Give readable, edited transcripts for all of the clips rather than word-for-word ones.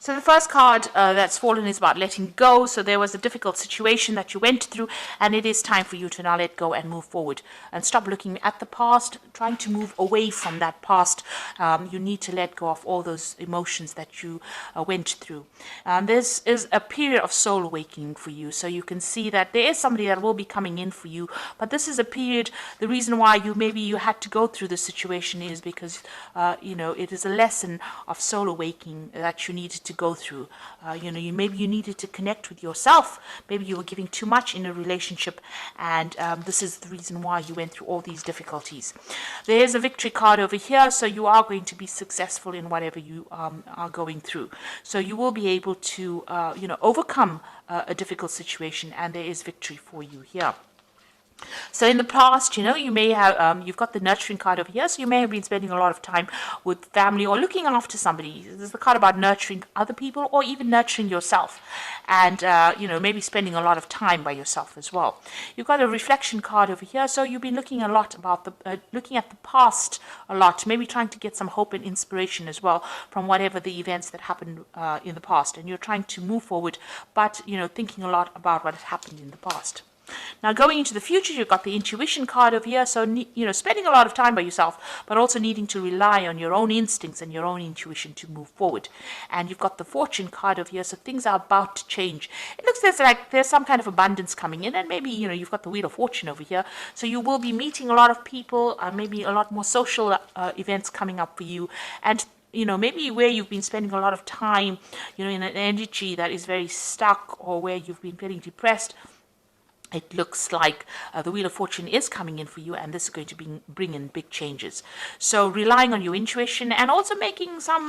So the first card that's fallen is about letting go. So there was a difficult situation that you went through, and it is time for you to now let go and move forward and stop looking at the past, trying to move away from that past. You need to let go of all those emotions that you went through. This is a period of soul awakening for you. So you can see that there is somebody that will be coming in for you, but this is a period. The reason why you had to go through this situation is because it is a lesson of soul awakening that you needed to go through. Maybe you needed to connect with yourself. Maybe you were giving too much in a relationship, and this is the reason why you went through all these difficulties. There is a victory card over here, so you are going to be successful in whatever you are going through. So you will be able to overcome a difficult situation, and there is victory for you here. So in the past, you may have, you've got the nurturing card over here, so you may have been spending a lot of time with family or looking after somebody. This is the card about nurturing other people or even nurturing yourself, and, maybe spending a lot of time by yourself as well. You've got a reflection card over here, so you've been looking a lot about looking at the past a lot, maybe trying to get some hope and inspiration as well from whatever the events that happened in the past, and you're trying to move forward, but, thinking a lot about what has happened in the past. Now, going into the future, you've got the intuition card over here. So, spending a lot of time by yourself, but also needing to rely on your own instincts and your own intuition to move forward. And you've got the fortune card over here. So things are about to change. It looks like there's some kind of abundance coming in. And maybe, you've got the wheel of fortune over here. So you will be meeting a lot of people, maybe a lot more social events coming up for you. And maybe where you've been spending a lot of time, in an energy that is very stuck, or where you've been feeling depressed, it looks like the Wheel of Fortune is coming in for you, and this is going to bring in big changes. So relying on your intuition and also making some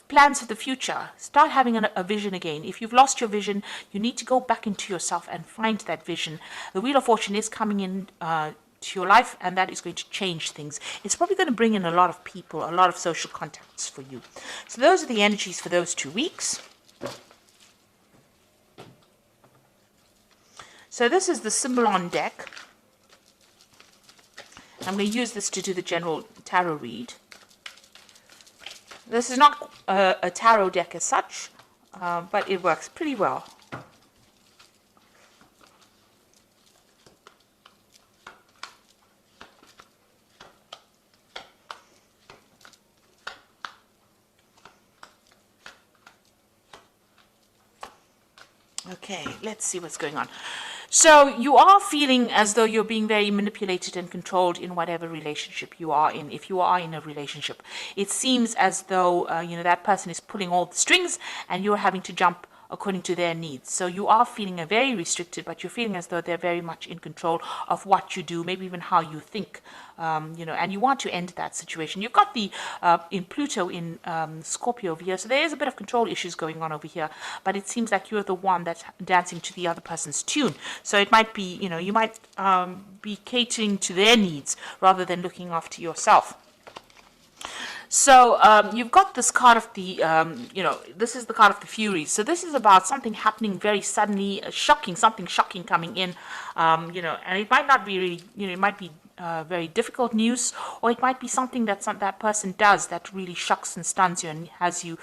plans for the future. Start having a vision again. If you've lost your vision, you need to go back into yourself and find that vision. The Wheel of Fortune is coming in to your life, and that is going to change things. It's probably going to bring in a lot of people, a lot of social contacts for you. So those are the energies for those 2 weeks. So this is the Symbolon deck. I'm going to use this to do the general tarot read. This is not a tarot deck as such, but it works pretty well. Okay, let's see what's going on. So you are feeling as though you're being very manipulated and controlled in whatever relationship you are in. If you are in a relationship, it seems as though that person is pulling all the strings, and you're having to jump according to their needs. So you are feeling very restricted, but you're feeling as though they're very much in control of what you do, maybe even how you think, and you want to end that situation. You've got the in Pluto in Scorpio over here, so there is a bit of control issues going on over here, but it seems like you're the one that's dancing to the other person's tune. So it might be, you might be catering to their needs rather than looking after yourself. So you've got this card of the, this is the card of the Furies. So this is about something happening very suddenly, something shocking coming in, and it might not be really, it might be very difficult news, or it might be something that that person does that really shocks and stuns you and has you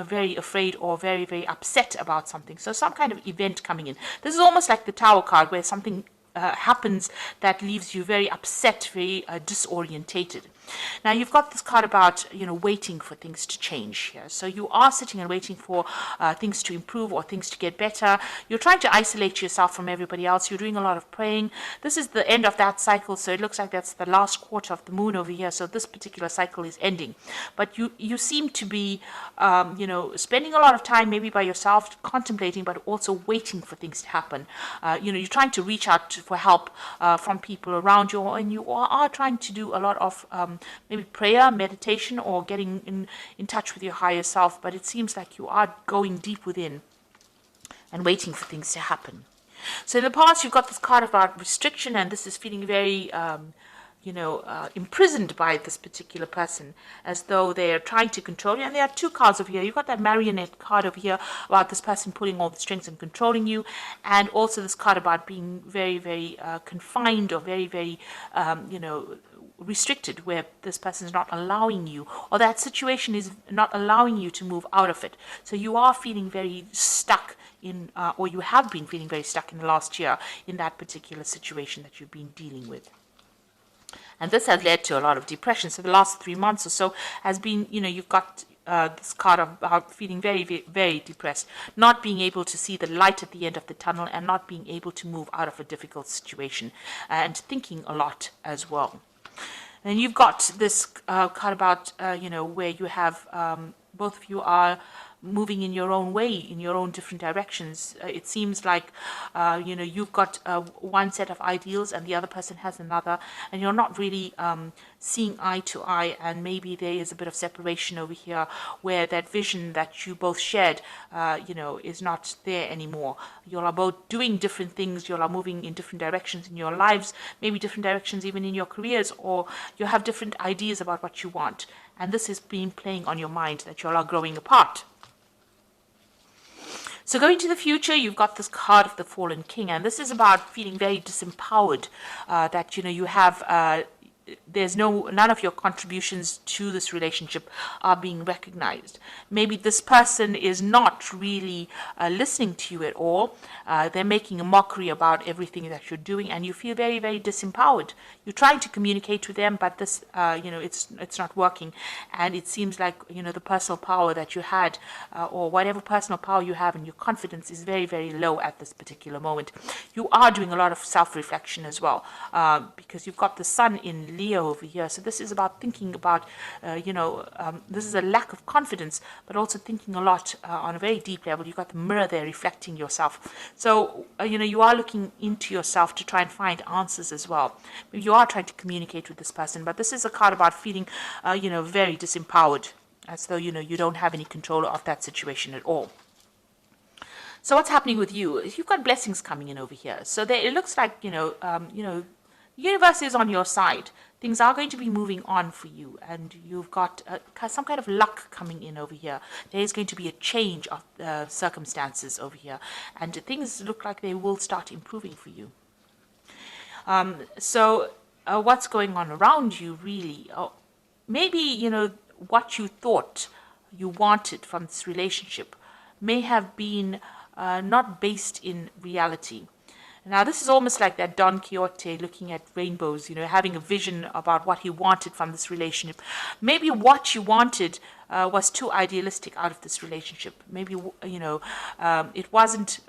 very afraid or very, very upset about something. So some kind of event coming in. This is almost like the Tower card, where something happens that leaves you very upset, very disorientated. Now you've got this card about waiting for things to change here. So you are sitting and waiting for things to improve or things to get better. You're trying to isolate yourself from everybody else. You're doing a lot of praying. This is the end of that cycle, so it looks like that's the last quarter of the moon over here. So this particular cycle is ending, but you seem to be spending a lot of time maybe by yourself, contemplating, but also waiting for things to happen. You're trying to reach out for help from people around you, and you are trying to do a lot of maybe prayer, meditation, or getting in touch with your higher self, but it seems like you are going deep within and waiting for things to happen. So in the past, you've got this card about restriction, and this is feeling very imprisoned by this particular person, as though they're trying to control you. And there are 2 cards over here. You've got that marionette card over here about this person pulling all the strings and controlling you, and also this card about being very, very confined, or very, very, restricted, where this person is not allowing you, or that situation is not allowing you to move out of it. So you are feeling very stuck in, or you have been feeling very stuck in the last year in that particular situation that you've been dealing with. And this has led to a lot of depression. So the last 3 months or so has been, you've got this card of feeling very, very, very depressed, not being able to see the light at the end of the tunnel, and not being able to move out of a difficult situation, and thinking a lot as well. And you've got this card about, where you have both of you are moving in your own way, in your own different directions. It seems like, you've got one set of ideals and the other person has another, and you're not really seeing eye to eye, and maybe there is a bit of separation over here where that vision that you both shared, is not there anymore. You are both doing different things, you are moving in different directions in your lives, maybe different directions even in your careers, or you have different ideas about what you want. And this has been playing on your mind, that you all are growing apart. So going to the future, you've got this card of the Fallen King, and this is about feeling very disempowered, that, you have, there's none of your contributions to this relationship are being recognized. Maybe this person is not really listening to you at all. They're making a mockery about everything that you're doing, and you feel very, very disempowered. You're trying to communicate with them, but this, it's not working. And it seems like, the personal power that you had, or whatever personal power you have, and your confidence is very, very low at this particular moment. You are doing a lot of self-reflection as well, because you've got the sun in Leo over here. So this is about thinking about, this is a lack of confidence, but also thinking a lot on a very deep level. You've got the mirror there reflecting yourself. So, you are looking into yourself to try and find answers as well. Maybe you are trying to communicate with this person, but this is a card about feeling, very disempowered, as though, you don't have any control of that situation at all. So what's happening with you? You've got blessings coming in over here. So there, it looks like, the universe is on your side. Things are going to be moving on for you, and you've got some kind of luck coming in over here. There is going to be a change of circumstances over here, and things look like they will start improving for you. So what's going on around you, really? Maybe, what you thought you wanted from this relationship may have been not based in reality. Now, this is almost like that Don Quixote looking at rainbows, having a vision about what he wanted from this relationship. Maybe what you wanted was too idealistic out of this relationship. Maybe, it wasn't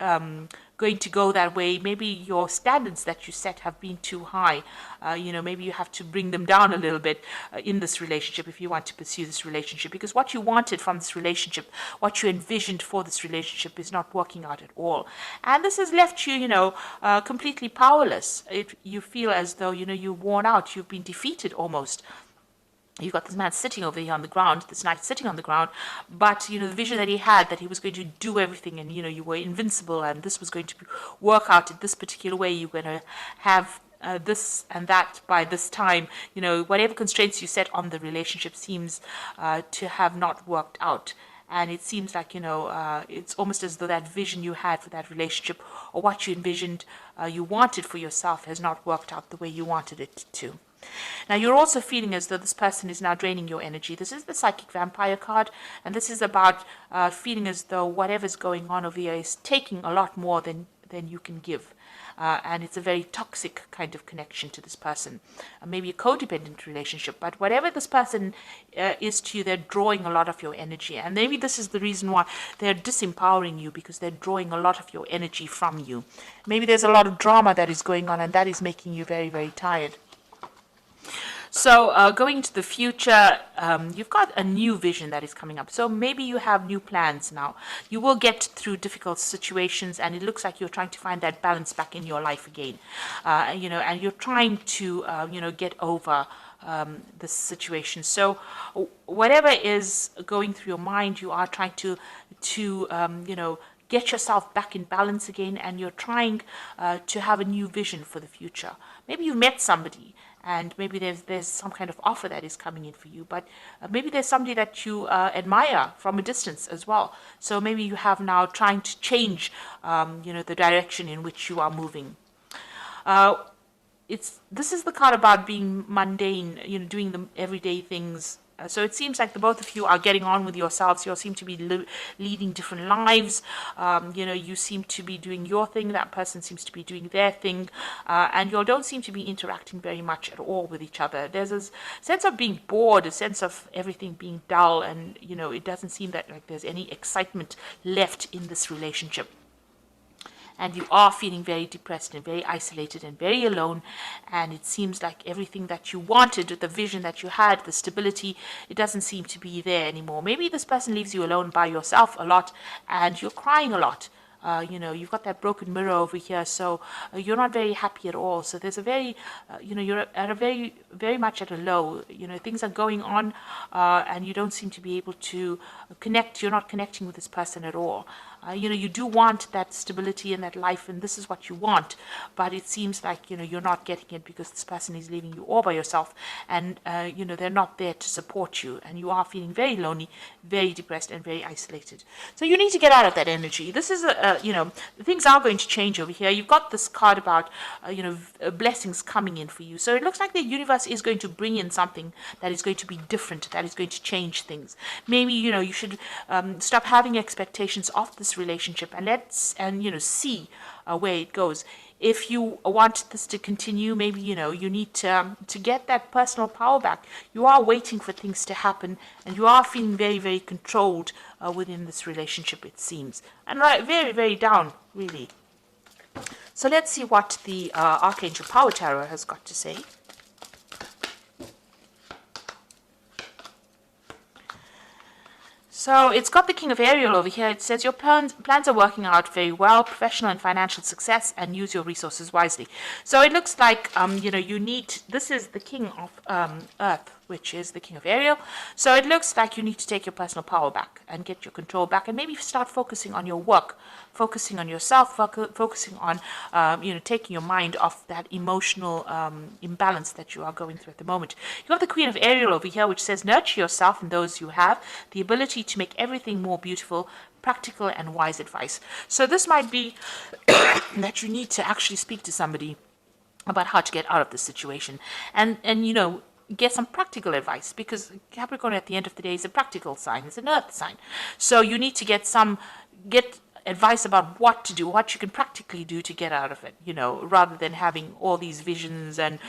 going to go that way. Maybe your standards that you set have been too high. Maybe you have to bring them down a little bit in this relationship if you want to pursue this relationship, because what you wanted from this relationship, what you envisioned for this relationship, is not working out at all. And this has left you, completely powerless. You feel as though, you're worn out, you've been defeated almost. You've got this man sitting over here on the ground, this knight sitting on the ground, but, the vision that he had, that he was going to do everything, and, you were invincible, and this was going to work out in this particular way. You're going to have this and that by this time. Whatever constraints you set on the relationship seems to have not worked out. And it seems like, it's almost as though that vision you had for that relationship, or what you envisioned you wanted for yourself, has not worked out the way you wanted it to. Now, you're also feeling as though this person is now draining your energy. This is the Psychic Vampire card, and this is about feeling as though whatever's going on over here is taking a lot more than you can give. And it's a very toxic kind of connection to this person. Maybe a codependent relationship, but whatever this person is to you, they're drawing a lot of your energy. And maybe this is the reason why they're disempowering you, because they're drawing a lot of your energy from you. Maybe there's a lot of drama that is going on, and that is making you very, very tired. So going into the future, you've got a new vision that is coming up. So maybe you have new plans now. You will get through difficult situations, and it looks like you're trying to find that balance back in your life again. And you're trying to, get over this situation. So whatever is going through your mind, you are trying to get yourself back in balance again, and you're trying to have a new vision for the future. Maybe you met somebody, and maybe there's some kind of offer that is coming in for you, but maybe there's somebody that you admire from a distance as well. So maybe you have now trying to change, the direction in which you are moving. this is the card about being mundane, doing the everyday things. So it seems like the both of you are getting on with yourselves. You seem to be leading different lives. You seem to be doing your thing. That person seems to be doing their thing. And you don't seem to be interacting very much at all with each other. There's a sense of being bored, a sense of everything being dull. And, it doesn't seem that like there's any excitement left in this relationship. And you are feeling very depressed and very isolated and very alone. And it seems like everything that you wanted, the vision that you had, the stability, it doesn't seem to be there anymore. Maybe this person leaves you alone by yourself a lot and you're crying a lot. You've got that broken mirror over here, so you're not very happy at all. So there's a very, you're at a very, very much at a low. Things are going on and you don't seem to be able to connect. You're not connecting with this person at all. You do want that stability and that life, and this is what you want, but it seems like, you're not getting it because this person is leaving you all by yourself, and, they're not there to support you, and you are feeling very lonely, very depressed, and very isolated. So you need to get out of that energy. This is, things are going to change over here. You've got this card about, blessings coming in for you. So it looks like the universe is going to bring in something that is going to be different, that is going to change things. Maybe, you should stop having expectations of this relationship and see where it goes. If you want this to continue, maybe you need to get that personal power back. You are waiting for things to happen, and you are feeling very, very controlled within this relationship, it seems, and very, very down, really. So let's see what the Archangel Power Tarot has got to say. So it's got the King of Ariel over here. It says your plans are working out very well, professional and financial success, and use your resources wisely. So it looks like, you need, this is the King of Earth, which is the King of Ariel. So it looks like you need to take your personal power back and get your control back, and maybe start focusing on your work, focusing on yourself, focusing on, taking your mind off that emotional imbalance that you are going through at the moment. You have the Queen of Ariel over here, which says nurture yourself and those you have, the ability to make everything more beautiful, practical and wise advice. So this might be that you need to actually speak to somebody about how to get out of this situation, and get some practical advice, because Capricorn at the end of the day is a practical sign, it's an earth sign. So you need to get advice about what to do, what you can practically do to get out of it, rather than having all these visions and,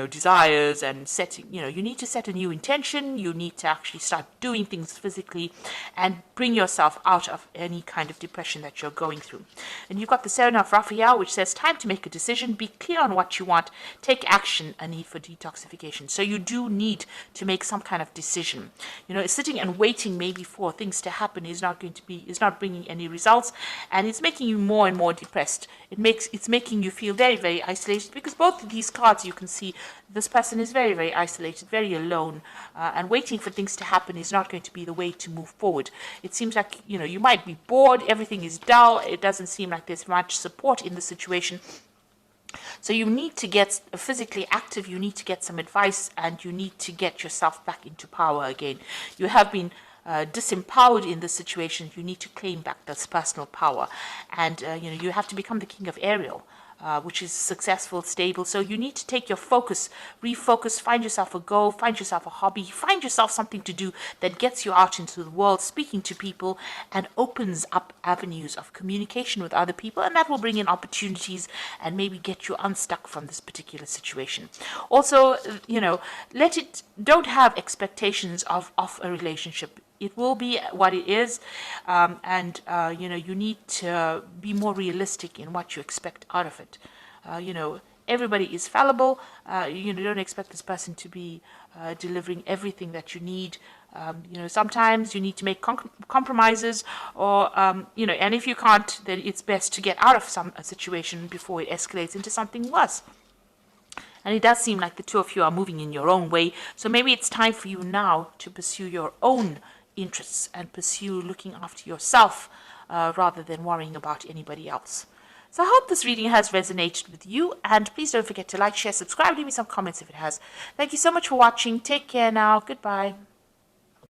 desires and setting, you need to set a new intention. You need to actually start doing things physically and bring yourself out of any kind of depression that you're going through. And you've got the Seven of Raphael, which says time to make a decision, be clear on what you want, take action, a need for detoxification. So you do need to make some kind of decision. Sitting and waiting maybe for things to happen is not bringing any results, and it's making you more and more depressed. It's making you feel very, very isolated, because both of these cards, you can see this person is very, very isolated, very alone, and waiting for things to happen is not going to be the way to move forward. It seems like you might be bored, everything is dull, it doesn't seem like there's much support in the situation. So you need to get physically active, you need to get some advice, and you need to get yourself back into power again. You have been disempowered in this situation. You need to claim back this personal power, and you have to become the King of Ariel, which is successful, stable. So you need to take your focus, refocus, find yourself a goal, find yourself a hobby, find yourself something to do that gets you out into the world, speaking to people, and opens up avenues of communication with other people, and that will bring in opportunities and maybe get you unstuck from this particular situation. Also, don't have expectations of a relationship. It will be what it is, and you need to be more realistic in what you expect out of it. Everybody is fallible. You don't expect this person to be delivering everything that you need. Sometimes you need to make compromises, or and if you can't, then it's best to get out of a situation before it escalates into something worse. And it does seem like the two of you are moving in your own way. So maybe it's time for you now to pursue your own interests and pursue looking after yourself rather than worrying about anybody else. So I hope this reading has resonated with you, and please don't forget to like, share, subscribe, leave me some comments if it has. Thank you so much for watching. Take care now. Goodbye.